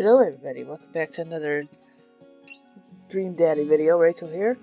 Hello everybody, welcome back to another Dream Daddy video. Rachel here.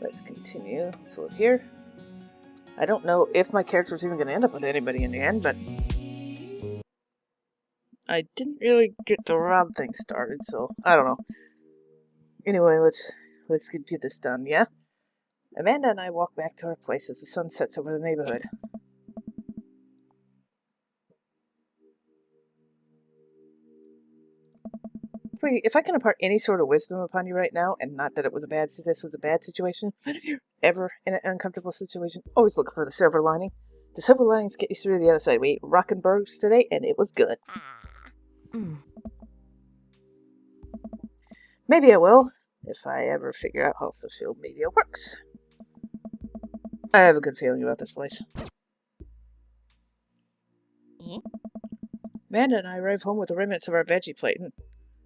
Let's continue. Let's look here. I don't know if my character's even going to end up with anybody in the end, but I didn't really get the Rob thing started, so I don't know. Anyway, let's get this done, yeah? Amanda and I walk back to our place as the sun sets over the neighborhood. If I can impart any sort of wisdom upon you right now, and not that this was a bad situation, but if you're ever in an uncomfortable situation, always look for the silver lining. The silver linings get you through to the other side. We ate Rockenbergs today, and it was good. Maybe I will, if I ever figure out how social media works. I have a good feeling about this place. Amanda and I arrive home with the remnants of our veggie plate, and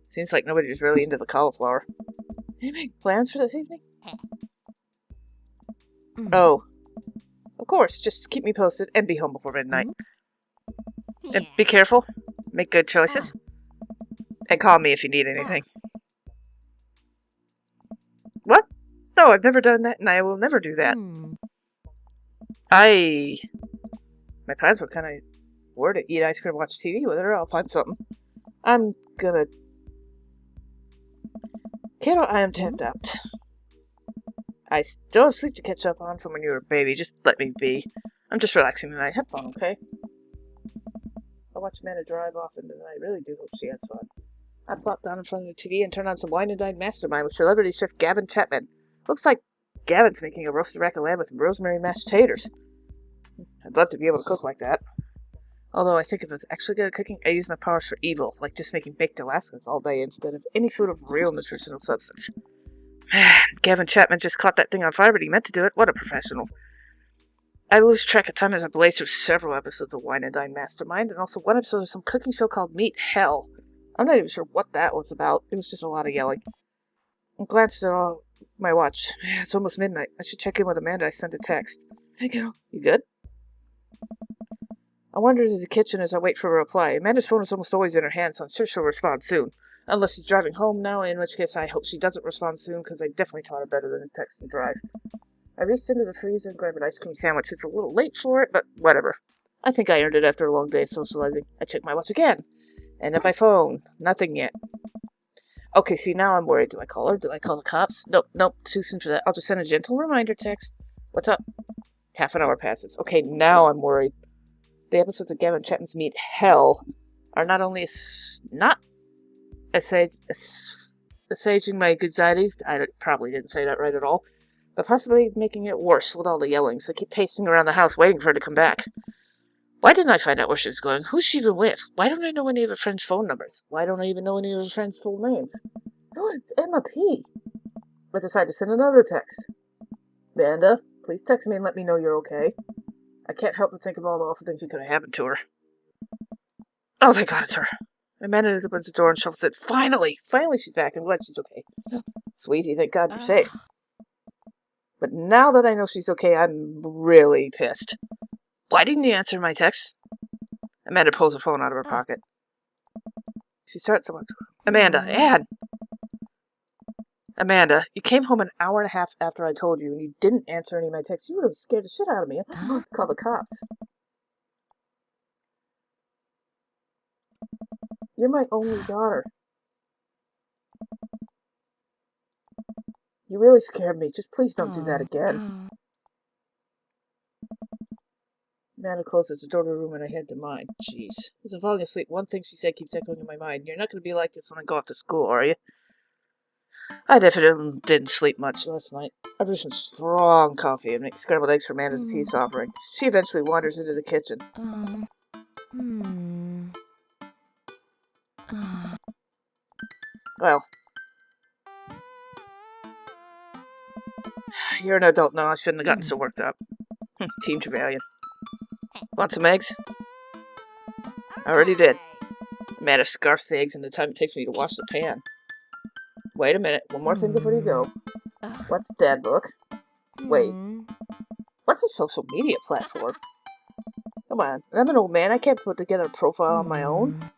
seems like nobody's really into the cauliflower. Any big plans for this evening? Oh, of course, just keep me posted and be home before midnight. And be careful, make good choices, and call me if you need anything. What? No, I've never done that, and I will never do that. My plans were to eat ice cream and watch TV with her. I'll find something. I'm gonna... Kiddo, I am tapped out. I still have sleep to catch up on from when you were a baby. Just let me be. I'm just relaxing tonight. Have fun, okay? I'll watch Amanda drive off into the night. I really do hope she has fun. I plop down in front of the TV and turn on some Wine and Dine Mastermind with celebrity chef Gavin Chapman. Looks like Gavin's making a roasted rack of lamb with rosemary mashed taters. I'd love to be able to cook like that. Although I think if I was actually good at cooking, I'd use my powers for evil, like just making baked Alaskas all day instead of any food of real nutritional substance. Gavin Chapman just caught that thing on fire, but he meant to do it. What a professional. I lose track of time as I blaze through several episodes of Wine and Dine Mastermind, and also one episode of some cooking show called Meat Hell. I'm not even sure what that was about. It was just a lot of yelling. I glanced at my watch. It's almost midnight. I should check in with Amanda. I sent a text. Hey, girl. You good? I wandered into the kitchen as I wait for a reply. Amanda's phone is almost always in her hand, so I'm sure she'll respond soon. Unless she's driving home now, in which case I hope she doesn't respond soon, because I definitely taught her better than text and drive. I reached into the freezer and grabbed an ice cream sandwich. It's a little late for it, but whatever. I think I earned it after a long day of socializing. I checked my watch again. And at my phone. Nothing yet. Okay, see, now I'm worried. Do I call her? Do I call the cops? Nope, too soon for that. I'll just send a gentle reminder text. What's up? Half an hour passes. Okay, now I'm worried. The episodes of Gavin Chapman's Meat Hell are not only not assuaging my anxiety, I probably didn't say that right at all, but possibly making it worse with all the yelling, so I keep pacing around the house waiting for her to come back. Why didn't I find out where she was going? Who's she even with? Why don't I know any of her friends' phone numbers? Why don't I even know any of her friends' full names? Oh, it's Emma P. I decided to send another text. Amanda, please text me and let me know you're okay. I can't help but think of all the awful things that could have happened to her. Oh, thank God it's her. Amanda opens the door and shuffles it. Finally she's back. I'm glad she's okay. Sweetie, thank God you're safe. But now that I know she's okay, I'm really pissed. Why didn't you answer my text? Amanda pulls her phone out of her pocket. She starts someone. Ann! Amanda, you came home an hour and a half after I told you, and you didn't answer any of my texts. You would have scared the shit out of me. Call the cops. You're my only daughter. You really scared me. Just please don't do that again. Amanda closes the door to the room and I head to mine. Jeez. As I'm falling asleep, one thing she said keeps echoing in my mind. You're not going to be like this when I go off to school, are you? I definitely didn't sleep much last night. I brewed some strong coffee and make scrambled eggs for Amanda's peace offering. She eventually wanders into the kitchen. Well, you're an adult now. I shouldn't have gotten so worked up. Team Trevelyan. Want some eggs? I already did. Amanda scarfs the eggs in the time it takes me to wash the pan. Wait a minute. One more thing before you go. What's Dad Book? Wait. What's a social media platform? Come on. I'm an old man. I can't put together a profile on my own.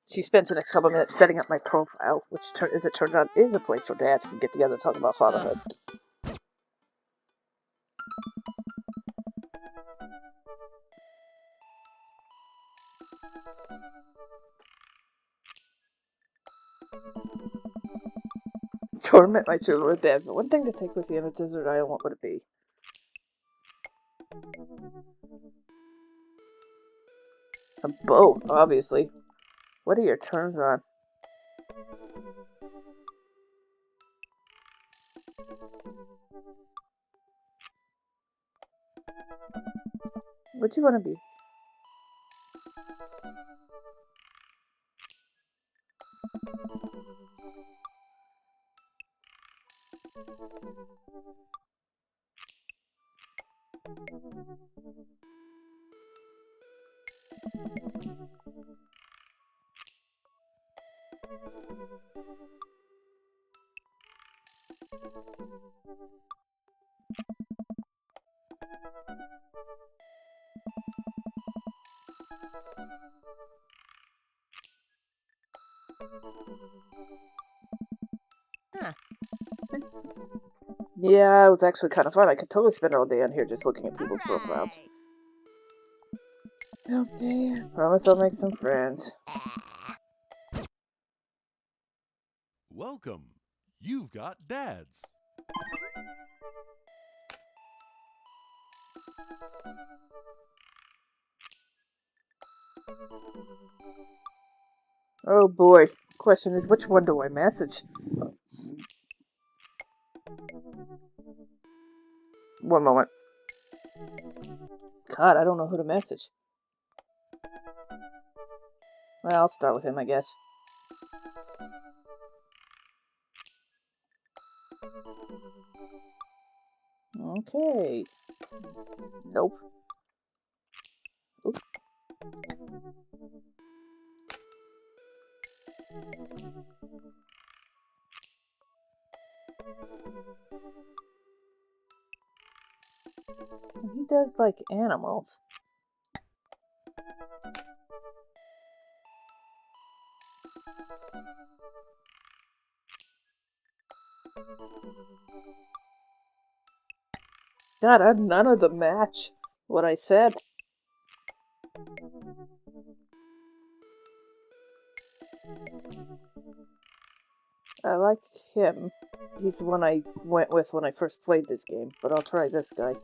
She spends the next couple of minutes setting up my profile, which, as it turns out, is a place where dads can get together and talk about fatherhood. Torment my children with death. But one thing to take with you in a desert island, what would it be? A boat, obviously. What are your terms on? What do you want to be? Yeah, it was actually kind of fun. I could totally spend all day on here just looking at people's profiles. Okay, promise I'll make some friends. Welcome. You've got dads. Oh boy. Question is, which one do I message? One moment. God, I don't know who to message. Well, I'll start with him, I guess. Okay. Nope. Oop. He does like animals. God, none of them match what I said. I like him. He's the one I went with when I first played this game, but I'll try this guy.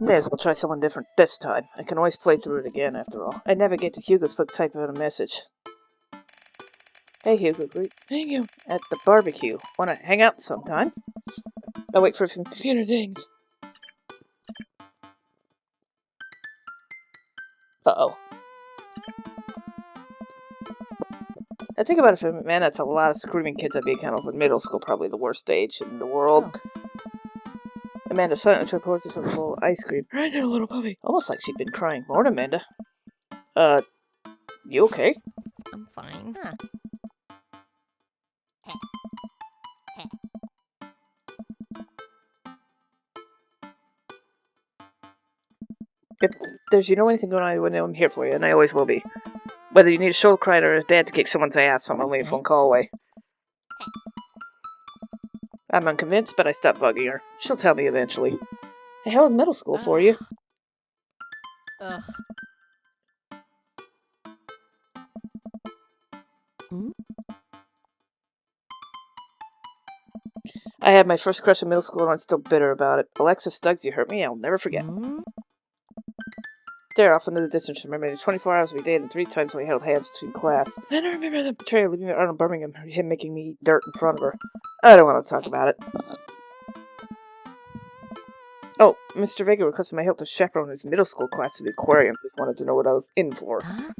May as well try someone different this time. I can always play through it again, after all. I navigate to Hugo's book, type out a message. Hey Hugo, greets. Thank you. At the barbecue. Wanna hang out sometime? I'll wait for a few things. Uh-oh. I think about it for a minute, man, that's a lot of screaming kids I'd be accountable for. Middle school, probably the worst age in the world. Oh. Amanda silently pours herself a bowl of ice cream. Right there, little puppy. Almost like she'd been crying. Morning, Amanda. You okay? I'm fine. Huh. If there's anything going on, I'm here for you, and I always will be. Whether you need a shoulder cry or a dad to kick someone's ass, I'm only a phone call away. I'm unconvinced, but I stopped bugging her. She'll tell me eventually. Hey, how was middle school for you? Ugh. Hmm? I had my first crush in middle school and I'm still bitter about it. Alexis Stuggs, you hurt me, I'll never forget. Stare off into the distance from me. 24 hours we dated and 3 times we held hands between class. I don't remember the betrayal leaving me at Arnold Birmingham, him making me eat dirt in front of her. I don't want to talk about it. Oh, Mr. Vega requested my help to chaperone his middle school class to the aquarium. Just wanted to know what I was in for. Huh?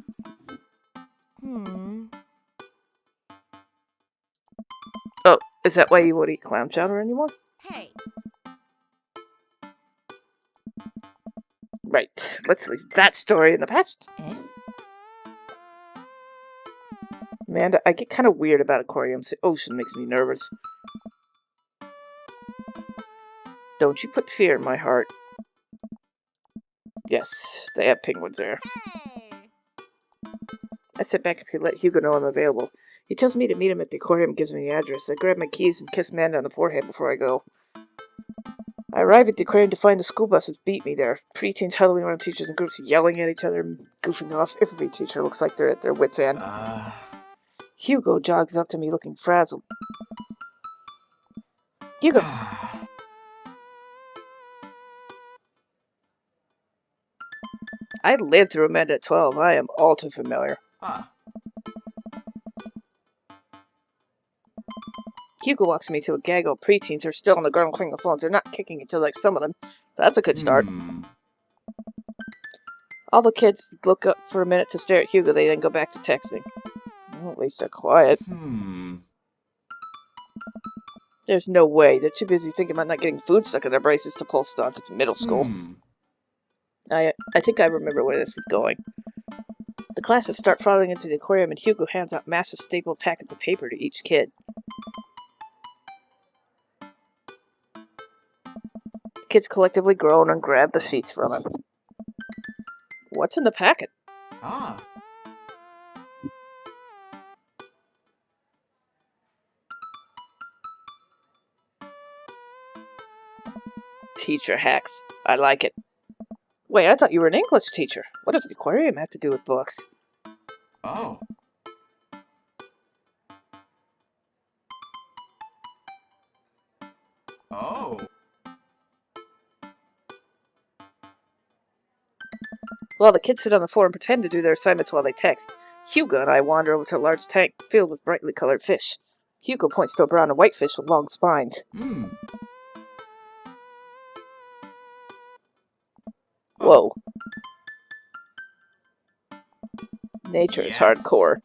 Oh, is that why you won't eat clown chowder anymore? Hey. Right, let's leave that story in the past. Amanda, I get kind of weird about aquariums. The ocean makes me nervous. Don't you put fear in my heart. Yes, they have penguins there. Hey. I sit back up here, let Hugo know I'm available. He tells me to meet him at the aquarium and gives me the address. I grab my keys and kiss Amanda on the forehead before I go. I arrive at the aquarium to find the school buses beat me there. Preteens huddling around teachers in groups, yelling at each other and goofing off. Every teacher looks like they're at their wits' end. Hugo jogs up to me looking frazzled. Hugo! I lived through Amanda at 12. I am all too familiar. Hugo walks me to a gaggle of preteens who are still on the ground clicking the phones. They're not kicking each other like some of them. That's a good start. All the kids look up for a minute to stare at Hugo. They then go back to texting. Well, at least they're quiet. There's no way. They're too busy thinking about not getting food stuck in their braces to pull stunts. It's middle school. I think I remember where this is going. The classes start filing into the aquarium and Hugo hands out massive stapled packets of paper to each kid. The kids collectively groan and grab the sheets from him. What's in the packet? Teacher hacks. I like it. Wait, I thought you were an English teacher. What does the aquarium have to do with books? Well, the kids sit on the floor and pretend to do their assignments while they text. Hugo and I wander over to a large tank filled with brightly colored fish. Hugo points to a brown and white fish with long spines. Whoa. Nature is hardcore.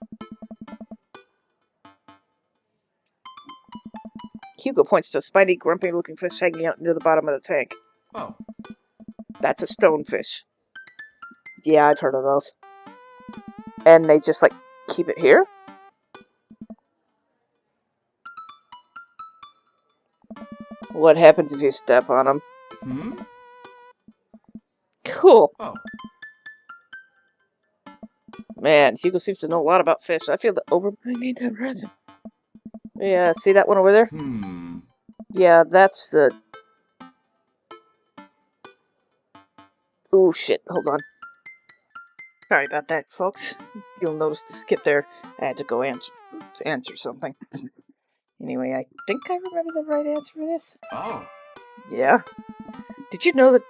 Hugo points to a spiny, grumpy-looking fish hanging out near the bottom of the tank. That's a stonefish. Yeah, I've heard of those. And they just, keep it here? What happens if you step on them? Cool. Man, Hugo seems to know a lot about fish. I feel that I need that resin. Yeah, see that one over there? Yeah, that's the... Ooh, shit, hold on. Sorry about that, folks. You'll notice the skip there. I had to go answer something. Anyway, I think I remember the right answer for this. Yeah? Did you know that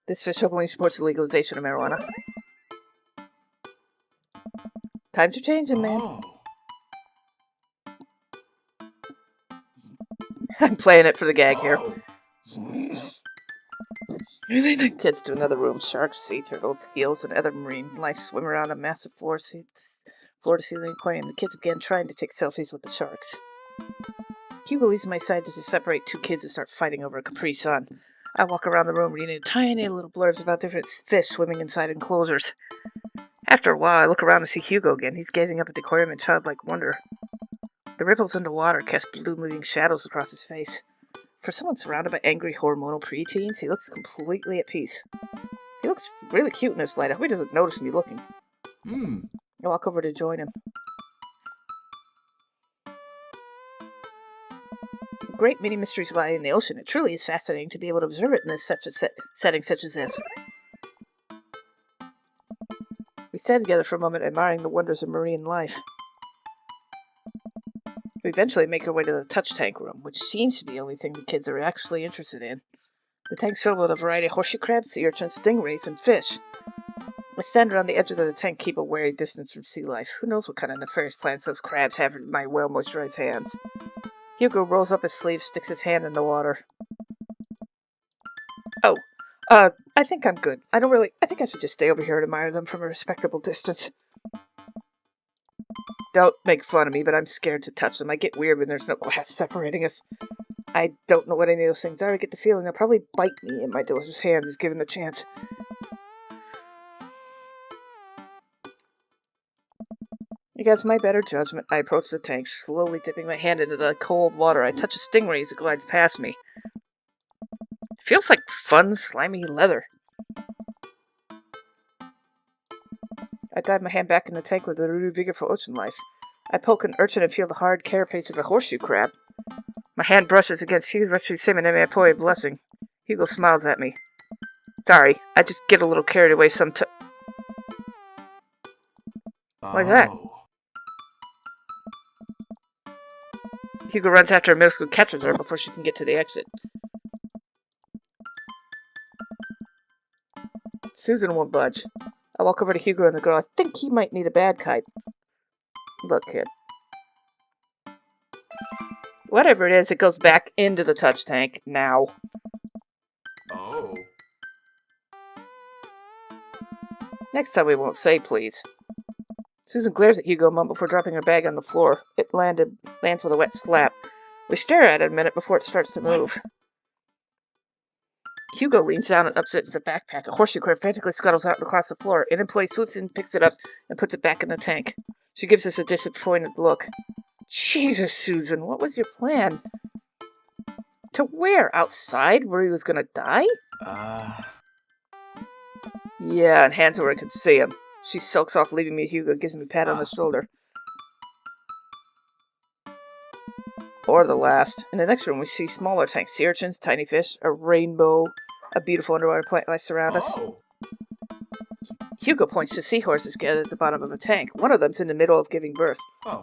this fish openly supports the legalization of marijuana? Times are changing, man. I'm playing it for the gag here. Kids to another room. Sharks, sea turtles, eels, and other marine life swim around a massive floor-to-ceiling aquarium. The kids began trying to take selfies with the sharks. Hugo leaves my side to separate two kids and start fighting over a Capri Sun. I walk around the room reading tiny little blurbs about different fish swimming inside enclosures. After a while, I look around and see Hugo again. He's gazing up at the aquarium in childlike wonder. The ripples in the water cast blue moving shadows across his face. For someone surrounded by angry hormonal preteens, he looks completely at peace. He looks really cute in this light. I hope he doesn't notice me looking. I walk over to join him. Great many mysteries lie in the ocean. It truly is fascinating to be able to observe it in setting such as this. We stand together for a moment, admiring the wonders of marine life. We eventually make our way to the touch tank room, which seems to be the only thing the kids are actually interested in. The tank's filled with a variety of horseshoe crabs, sea urchins, stingrays, and fish. I stand around the edges of the tank, keep a wary distance from sea life. Who knows what kind of nefarious plans those crabs have in my well-moisturized hands. Hugo rolls up his sleeve, sticks his hand in the water. Oh, I think I'm good. I think I should just stay over here and admire them from a respectable distance. Don't make fun of me, but I'm scared to touch them. I get weird when there's no glass separating us. I don't know what any of those things are. I get the feeling they'll probably bite me in my delicious hands if given the chance. Against my better judgment, I approach the tank, slowly dipping my hand into the cold water. I touch a stingray as it glides past me. Feels like fun, slimy leather. I dive my hand back in the tank with a renewed vigor for ocean life. I poke an urchin and feel the hard carapace of a horseshoe crab. My hand brushes against Hugo's rusty salmon and I pour a blessing. Hugo smiles at me. Sorry, I just get a little carried away sometimes. Why's that? Hugo runs after her middle school, catches her before she can get to the exit. Susan won't budge. I walk over to Hugo and the girl. I think he might need a bad kite. Look, kid. Whatever it is, it goes back into the touch tank now. Oh. Next time we won't say please. Susan glares at Hugo a moment before dropping her bag on the floor. It lands with a wet slap. We stare at it a minute before it starts to move. Hugo leans down and upsets a backpack. A horseshoe crab frantically scuttles out and across the floor. An employee swoops in, picks it up, and puts it back in the tank. She gives us a disappointed look. Jesus, Susan, what was your plan? To where? Outside, where he was gonna die? Yeah, and hands where I could see him. She sulks off, leaving me Hugo, gives me a pat on the shoulder. Or the last. In the next room, we see smaller tanks, sea urchins, tiny fish, a rainbow, a beautiful underwater plant life surround us. Hugo points to seahorses gathered at the bottom of a tank. One of them's in the middle of giving birth. A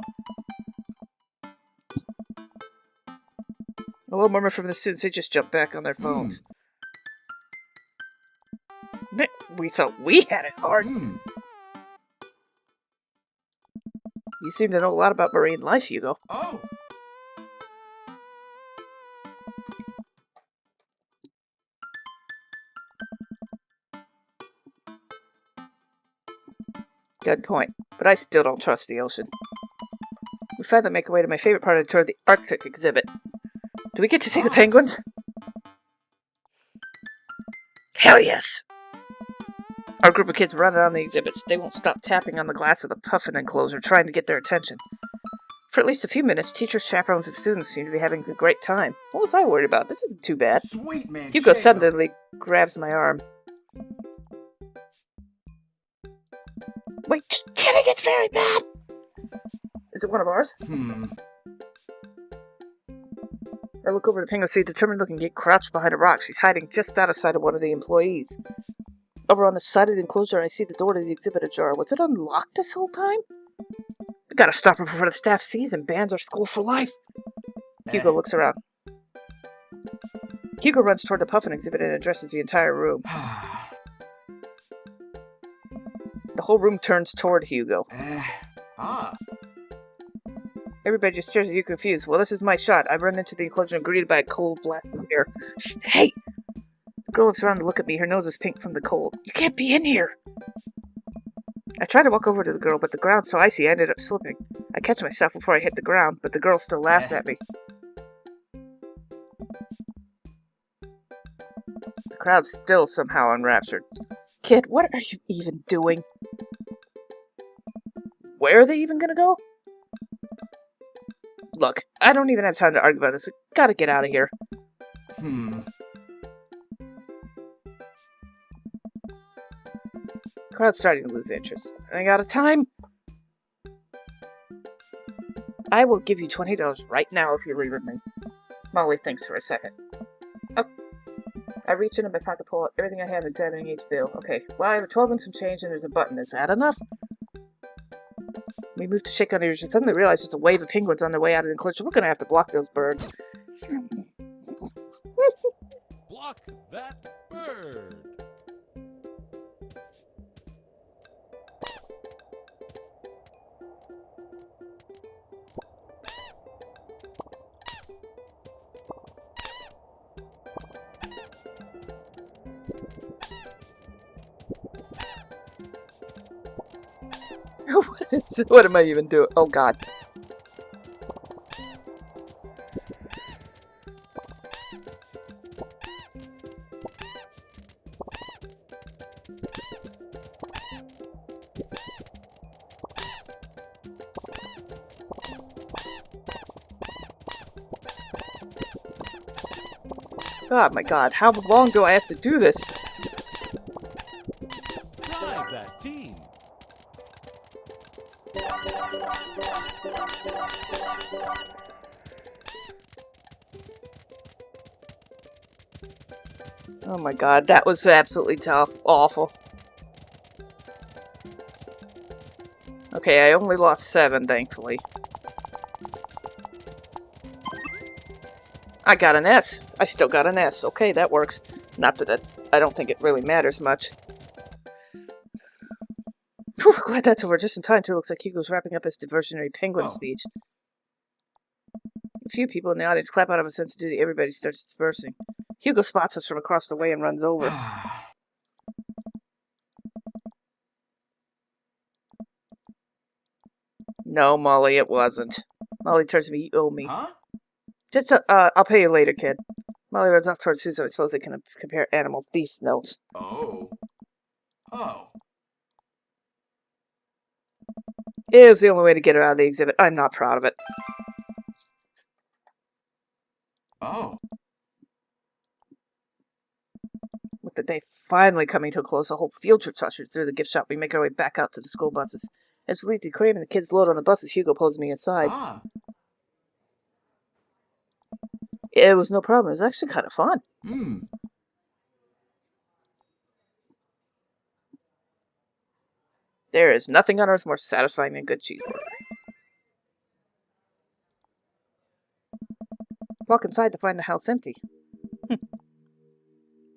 little murmur from the students, they just jumped back on their phones. We thought we had it hard. You seem to know a lot about marine life, Hugo. Good point, but I still don't trust the ocean. We finally make our way to my favorite part of the tour, the Arctic exhibit. Do we get to see the penguins? Hell yes! Our group of kids run around the exhibits. They won't stop tapping on the glass of the puffin enclosure, trying to get their attention. For at least a few minutes, teachers, chaperones, and students seem to be having a great time. What was I worried about? This isn't too bad. Sweet man. Hugo suddenly grabs my arm. Wait, Kenny gets very bad! Is it one of ours? I look over to Penguin, see a determined-looking gate crouched behind a rock. She's hiding just out of sight of one of the employees. Over on the side of the enclosure, I see the door to the exhibit ajar. Was it unlocked this whole time? We gotta stop her before the staff sees and bans our school for life. Hugo looks around. Hugo runs toward the puffin exhibit and addresses the entire room. The whole room turns toward Hugo. Everybody just stares at you confused. Well, this is my shot. I run into the enclosure and greeted by a cold blast of air. Psst, hey! The girl looks around to look at me. Her nose is pink from the cold. You can't be in here! I try to walk over to the girl, but the ground's so icy I ended up slipping. I catch myself before I hit the ground, but the girl still laughs at me. The crowd's still somehow enraptured. Kid, what are you even doing? Where are they even gonna go? Look, I don't even have time to argue about this. We gotta get out of here. The crowd's starting to lose interest. I got a time? I will give you $20 right now if you leave with me. Molly thinks for a second. Oh. I reach into my pocket, pull out everything I have, examining each bill. Okay, well, I have a 12 and some change, and there's a button. Is that enough? We move to shake on ears and suddenly realize there's a wave of penguins on their way out of the enclosure. We're gonna have to block those birds. Block that bird! What am I even doing? Oh god. Oh my god, how long do I have to do this? Drive that team. Oh my god, that was absolutely tough. Awful. Okay, I only lost 7, thankfully. I got an S. I still got an S. Okay, that works. Not that I don't think it really matters much. Whew, glad that's over just in time, too. Looks like Hugo's wrapping up his diversionary penguin speech. A few people in the audience clap out of a sense of duty. Everybody starts dispersing. Hugo spots us from across the way and runs over. No, Molly, it wasn't. Molly turns to me. You owe me. Huh? Just, I'll pay you later, kid. Molly runs off towards Susan. I suppose they can compare animal thief notes. Oh. Oh. It was the only way to get her out of the exhibit. I'm not proud of it. Oh. With the day finally coming to a close, the whole field trip's ushered through the gift shop. We make our way back out to the school buses. As we leave the aquarium and the kids load on the buses, Hugo pulls me aside. Ah. It was no problem. It was actually kind of fun. Hmm. There is nothing on earth more satisfying than a good cheeseburger. Walk inside to find the house empty. I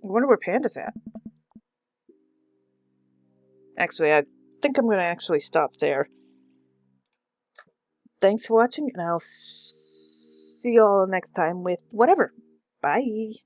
wonder where Panda's at. Actually, I think I'm going to actually stop there. Thanks for watching, and I'll see you all next time with whatever. Bye.